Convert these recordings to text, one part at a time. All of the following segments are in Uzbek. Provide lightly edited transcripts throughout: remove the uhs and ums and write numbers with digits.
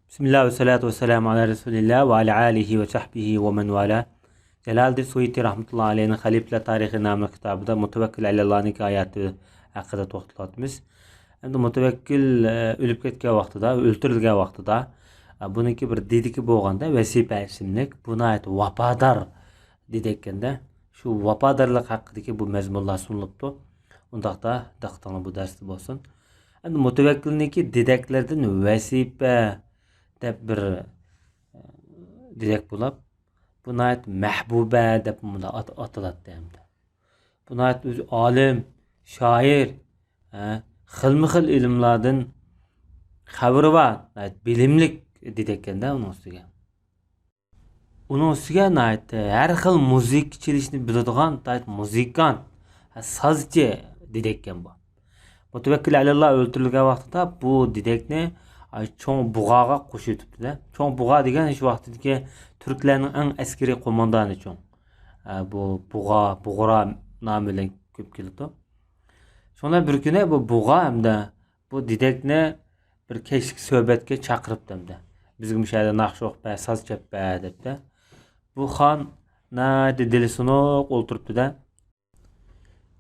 Bismillah ve salatu ve selamu ala Resulillah ve ala alihi ve sahbihi ve men vala. Celaleddin Suyuti rahmetullahi aleyhinin Halifler Tarihi namlı kitabında Mutevekkil Allah'ın hayatı hakkında to'xtalyapmiz. Endi mutevekkil ölüp ketgan vaqtida, o'ltirilgan vaqtida buniki bir dediki bo'lganda vasifa ismlik, buni ayt vafodor dedi ekanda, shu vafodorlik haqidagi bu mazmunlar sunilibdi. Undaqda diqqatingiz bu darsda bo'lsin. Endi mutevekkilniki dedeklerden vasifa deb bir dedek bo'lib, buni ayt mahbuba deb ataladi hamda. Buni ayt o'zi olim, shoir, xilma-xil ilmlardan xabari bor, bilimlik dedekanda uning ustiga. Uning ustiga har xil muzik chelishni biladigan muzikant, sazchi dedekkan bu. Mutevekkil Allah o'ltirilgan vaqtida bu dedekni cho'ng bug'aga qo'shibdi-da. Cho'ng bug'a degan shu vaqtdagi turklarning eng askariy qo'mondoni cho'ng. Bu bug'ra nomi bilan ko'p keldi. Shunda bir kuni bu bug'a hamda bu dedekni bir kechki suhbatga chaqiribdi hamda. Bizga mishayda naqsh o'qib, saz chappa debdi. Bu xon dili sunuq o'ltiribdi-da.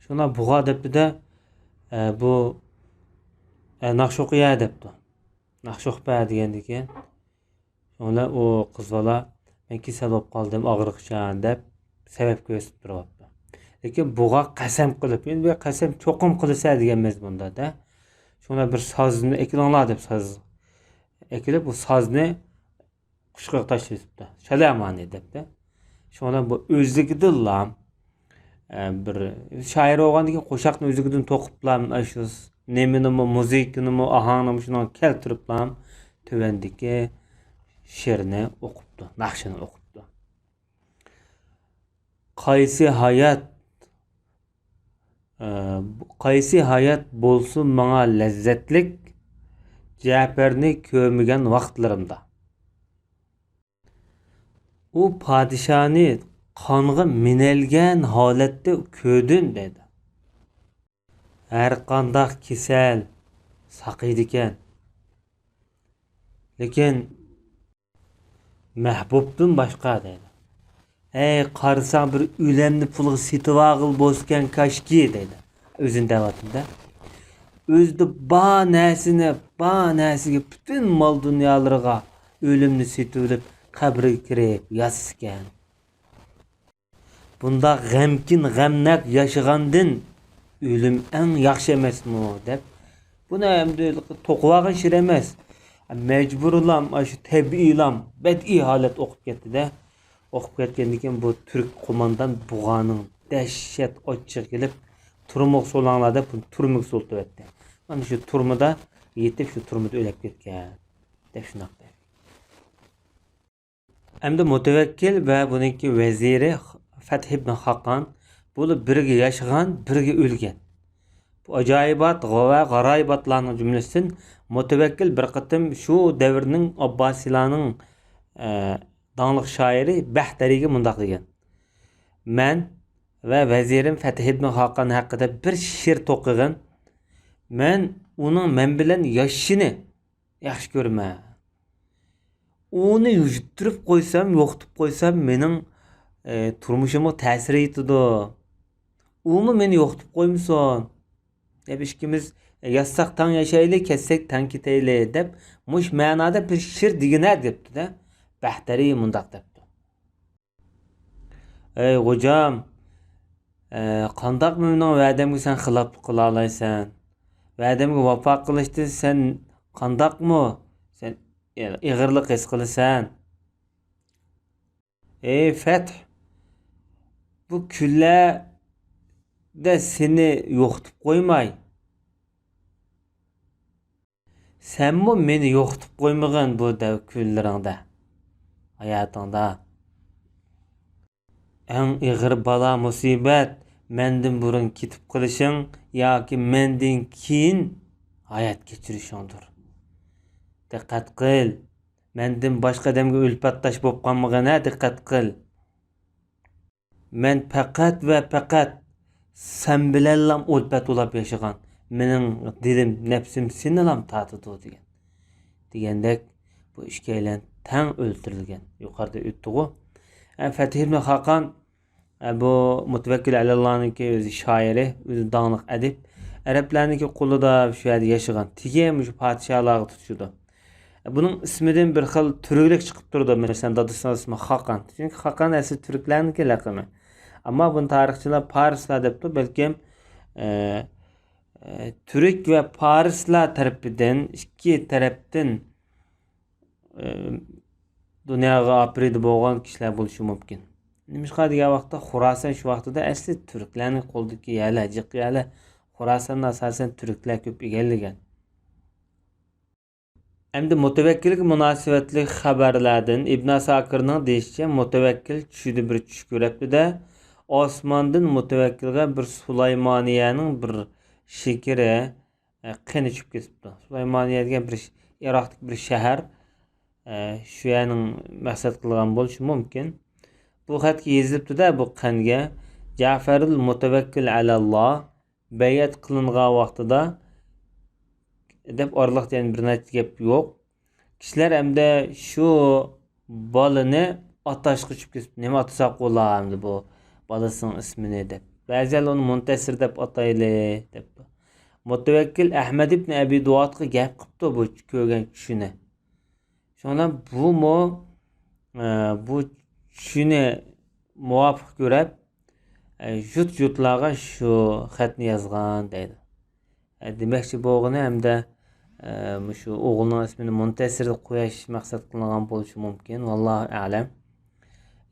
Shunda bug'a debdi-da, bu naqsh o'qiya debdi. Naqsh o'qib degandan keyin shunda u qiz bola men kasal bo'lib qoldim, og'riqchan deb sabab ko'rsatib turibdi. Lekin bug'a qasam qilib, endi bu qasam cho'qim qilsa degan mazmunda-da. Shunda bir sozni ekilinglar deb soz ekilib, bu sozni qushqa tashlayapti. Shalamani debdi. Shunda bu o'zligidan bir shoir bo'lgandan keyin qo'shoqni o'zligidan to'qiblam, shu neminimi, muzikini, ahangni shuni keltiriblam, tövendiki she'rni o'qibdi, naqshini o'qibdi. Qaysi hayat bo'lsin menga lazzatlik, Jafarni ko'rmagan vaqtlarimda. U podishoni qonga minelgan holatda ko'rdim dedi. Her qandaq kesel saqiydi ekan. Lekin mahbubdan boshqa dedi. Ey qarsang bir o'lamni pulga setib ag'il bosgan kashki dedi. O'zin davatında. O'zda ba narsiga bütün mol dunyolarga o'limni setib olib qabriga kirib yasgan. Bunda g'amkin g'amnak yashagandan ölüm en yaxşı emasmi deb. Buni endi to'qivag'in shir emas. Mecburulam, shu tabiiylam, bədii holat o'qib ketdi-da. O'qib ketgandan keyin bu turk qo'mondan bug'aning dahshat ochiq kelib, turmuq solanglarda bu turmuq soltibdi. Mana shu turmida yetib, shu turmida o'lib ketgan deb shunaq deydi. Endi mutevekkil va buniki vaziri Fath ibn Haqqan bo'lib birga yashagan, birga o'lgan. Bu ajoyibat va g'aroyibotlarning jumlasidan mutevekkil bir qatim shu davrning Abbasiylarning dаңliq shoiri Bahtariga mundaq degan. Men va vazirim Fath ibn Haqqan haqida bir she'r to'qigan. Men bilan yashashini yaxshi ko'raman. Uni yuttirib qo'ysam, yo'qitib qo'ysam mening turmushimga ta'sir etadi. Umi meni yo'qitib qo'ymison deb ikkimiz yassak tang yashaylik, ketsak tang ketaylik deb mush ma'noda bir she'r degina debdi-da. Bahtari mundaq debdi. Ey xo'jam, qandoq mening va'damga sen xiloflik qila olaysan? Va'damga vafo qilishda sen qandoqmi? Sen ig'irlik his qilasan? Ey Fath, bu kunlarda seni yo'qitib qo'ymay, senmi meni yo'qitib qo'ymagan bu kunlaringda, hayotingda. Eng ig'ir balo musibat mendan burun ketib qilishing yoki mendan keyin hayot kechirishingdir. Diqqat qil. Mendan boshqa odamga ulfatdosh bo'lib qolmag'ana diqqat qil. Men faqat va faqat sen bilan ulfat bo'lib yashagan. Mening dilim, nafsim seni ham tatidi degan. Degandek bu işkeylen tang öldürülgen. Yukarıda öttüğü. Fetih ibn Hakan bu Mutevekkil Alallah'nınki özü şairi, özü dağınık edip. Araplarnınki kulu da şu yerde yaşayan. Tige şu padişahlığı tutuşudu. Bunun isminden bir xil türlük çıkıp durdu. Mesela dadısının ismi Hakan. Çünkü Hakan asli Türklerdeki lakımı. Ama bunu tarihçiler Parisler depti. Belki Türk ve Parisler tarafından iki taraftan dünyaya apridi boğan kişiler buluşu mümkün. Nimişqa degan vaqtda Xurasan şu vaqtida asli Türklarning qo'ldagi yerlar, jiq yerlar Xurasonda asosan Türklar ko'p egallagan. Endi mutavekkillik munosabatli xabarlardan Ibn Asakirning deyishicha mutavekkil tushida bir tush ko'ribdi-da, osmondan mutavekkilga bir Sulaymoniyaning bir shekiri qini tushib ketibdi. Sulaymoniya degan bir Iroqdagi bir shahar, shu yerning maqsad qilgan bo'lishi mumkin. Bu xatga yozilibdi-da, bu qanga Ja'farul Mutavekkil alalloh bayat qilingan vaqtida deb orliq degan bir necha gap yo'q. Kishilar hamda shu bolani atashga tushib ketibdi. Nima atasak bo'lardi bu bolasining ismini deb. Ba'zilar uni Muntasir deb atayli deb. Mutavekkil Ahmad ibn Abi Duatga gap qilibdi bu ko'rgan tushini. Shundan bu shuni muvofiq ko'rib jutlarga shu xatni yozgan deydi. Demakchi bo'g'ini hamda shu o'g'ilning ismini Muntasir deb qo'yish maqsad qilingan bo'lishi mumkin. Vallohu a'lam.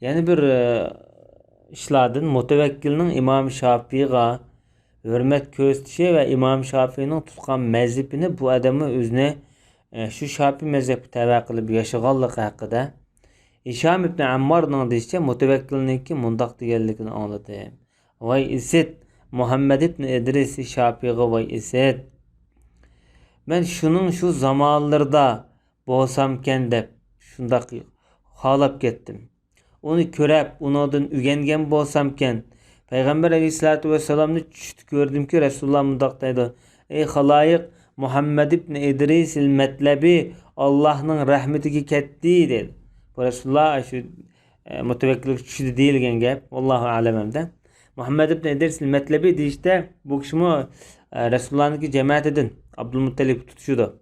Yana bir ishlardan Mutavekkilning Imom Shofiyga hurmat ko'rsatishi va Imom Shofiyning tutgan mazhabini bu odamni o'zini shu Shofiy mazhabiga tava qilib yashaganligi haqida Hisham ibn Ammarning deyishicha Mutavekkilniki mundoq deganligini angladim. Voy isit Muhammad ibn İdris Şafiyga voy isit. Ben şunun şu zamanlarda bo'lsamken deb shundaq xolab ketdim. Onu ko'rib, unodan o'rgangan bo'lsamken Payg'ambar alayhisolatu vasallamni tushda ko'rdimki Rasululloh mundoq deydi: "Ey xaloyiq, Muhammad ibn İdris al-Matlabi Allohning rahmatiga ketdi" dedi. Bu Rasululloh shu mutavekkillik tushda deyilgan gap. Allohu a'lam hamda. Muhammed ibn İdris al-Matlabi deyishda bu kishimi Rasulullah'niki cemaatidan Abdülmuttalib tutuşudu.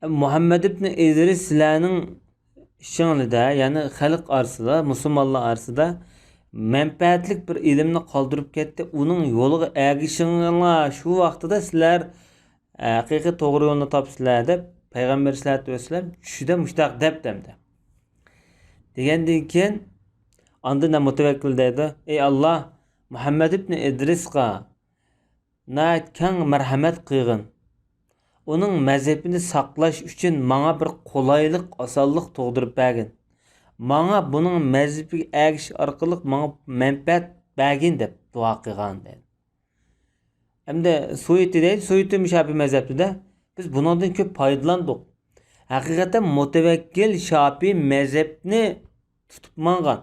Muhammed ibn İdris sizlarning ishingizda, ya'ni xalq orasida, musulmonlar orasida manfaatlik bir ilmni qoldirib ketdi. Uning yo'liga ergishinglar shu vaqtida sizlar haqiqiy to'g'ri yo'lni topsizlar deb Payg'ambar sollallohu alayhi vasallam tushida mushtaq deb demdi. Degandan keyin andın mutavekkil dedi: "Ey Allah, Muhammed ibn İdris'a kang marhamat qilgin. Onun mazhabini saqlash uchun menga bir qolaylik, osonlik tug'dirib bergin. Menga buning mazhabiga ergish orqali menga manfaat bergin" deb duo qilgan dedi. Hamda Suyuti deydi, Suyuti Shofiy mazhabida biz bundan ko'p foydalandik. Haqiqatan mutavekkil Shofiy mazhabni tutib mangan.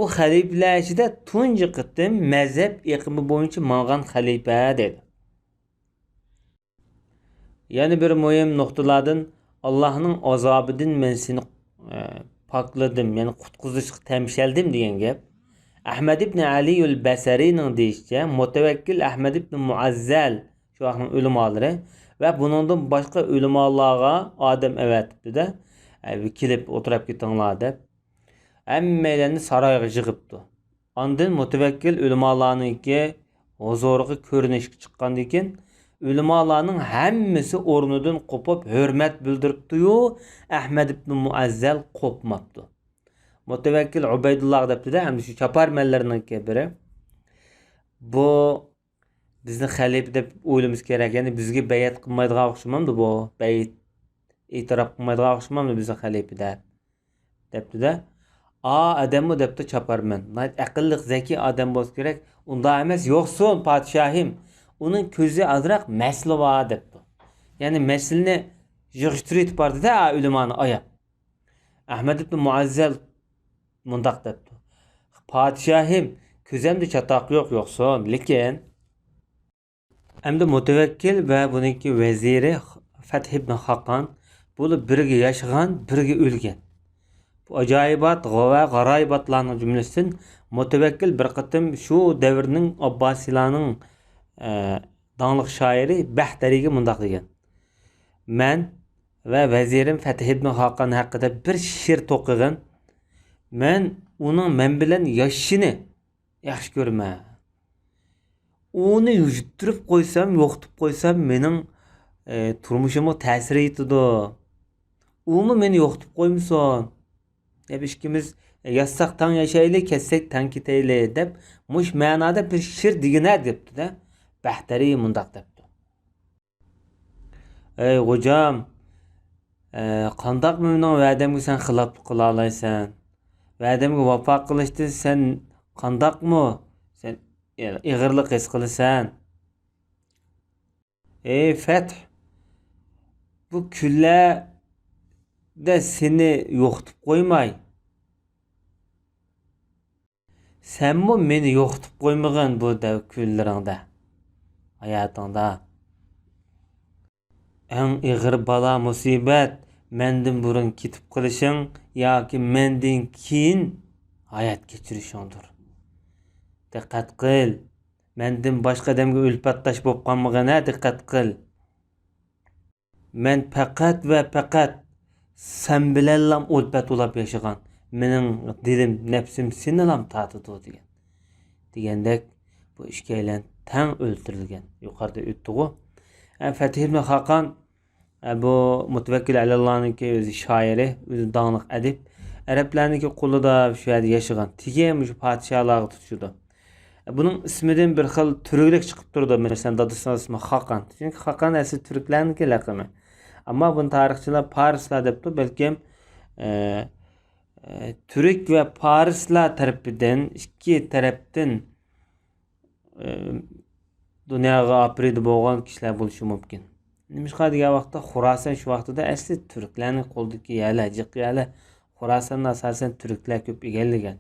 O xalifeler içinde tuncu qitim mezhep eqimi boyunca mangan xalife dedi. Yani bir mühim noktalardan Allah'ın azabıdın men seni pakladım, yani qutquzishga temşeldim degan gap. Ahmad ibn Ali al-Basri'ning deyishicha mutavekkil Ahmad ibn Muazzal şu vaqtning ulamolari ve bundan başka ulamalarga odam avatibdi-da, kelib o'tirib ketinglar deb. Emmelerini sarayga yig'ibdi. Ondan mutavekkil ulamolarniki huzuriga ko'rinishga chiqqandan keyin ulamolarning hammasi o'rnidan qo'pib hurmat bildiribdi-yu, Ahmad ibn Muazzal qo'pmabdi. Mutavekkil Ubaydulloh debdi-da, hamda shu chaparmanlarningki biri. Bu bizni xalifa deb o'ylamiz kerak. Ya'ni bizga bayat qilmaydigan o'xshamamdi bu. Bayat e'tirof qilmaydigan o'xshamamdi bizni xalifa debdi-da. Adamı debdi chaparman. Aqlli, zeki adam bo'lsa kerak. Unda emas, yo'qsin podshohim. Uning ko'zi azroq masli bor debdi. Ya'ni maslni yig'ishtirib bordi-da ulamoni oyab. Ahmad ibn Muazzal mundoq debdi: "Podshohim, ko'zimda chatoq yo'qsin, lekin endi mutavekkil va buningki vaziri Fath ibn Haqqon Bunu birge yaşagan, birge ölgen. Bu acayibat ve garayibatlarının cümlesinden mütevekkil bir kıtım şu devrinin Abbasilarının dağlık şairi Behtari'ye mundaq degen. Men ve vezirim Fetih ibn Hakan hakkında bir şiir toqıgın. Men bilen yaşını yaxşı görme. Onu yüzüttürüp koysam, yoqtup koysam menin turmuşumu tesir etidi. Onu meni yoqtup koymuşsun. Hep işkimiz yazsak tan yaşaylı, kessek tan kiteyli dep muş manada bir şiir digine depti de. Behtari mundaq depti. Ey hocam, qandaq menin va'damga sen xiloflik qila olaysan? Va'damga vafo qilishda sen qandaqmi? Sen ig'irlik his qilasan. Ey Fath, bu kunlarda seni yo'qitib qo'ymay, senmi meni yo'qitib qo'ymag'in bu kunlaringda, hayotingda. Eng ig'ir balo musibat mendan burun ketib qilishing yoki mendan keyin hayot kechirishingdir. Diqqat qil. Mendan boshqa odamga ulfatdosh bo'lib qolmag'ina diqqat qil. Men faqat va faqat sen bilanlam ulfat ulab yashagan. Mening dilim, nafsim senilam tatidi degan. Degandek bu ishkaylan tang o'ltirilgan. Yuqorida o'tdi-ku. Fatih ibn Hakan bu Mutevekkil Alallah'nınki o'zi shoiri, o'zi dağınıq edip Araplarnınki qulida shu yerda yashagan. Tigem shu podshohlarga tutishdi. Bunun ismidan bir xil turklik chiqib turdi. Mesela dadısının ismi Hakan. Çünkü Hakan asli Türklarniki laqami. Ama bunu tarixchilar Parislar debdi. Balkim Türk ve Parislar tarafidan ikki tarafdan dunyoga apridi bo'lgan kishilar bo'lishi mumkin. Nimishqa degan vaqtda Xorasan shu vaqtida asli turklarning qo'lidagi yala, jiq yala Xorasanni asosan turklar ko'p egallagan.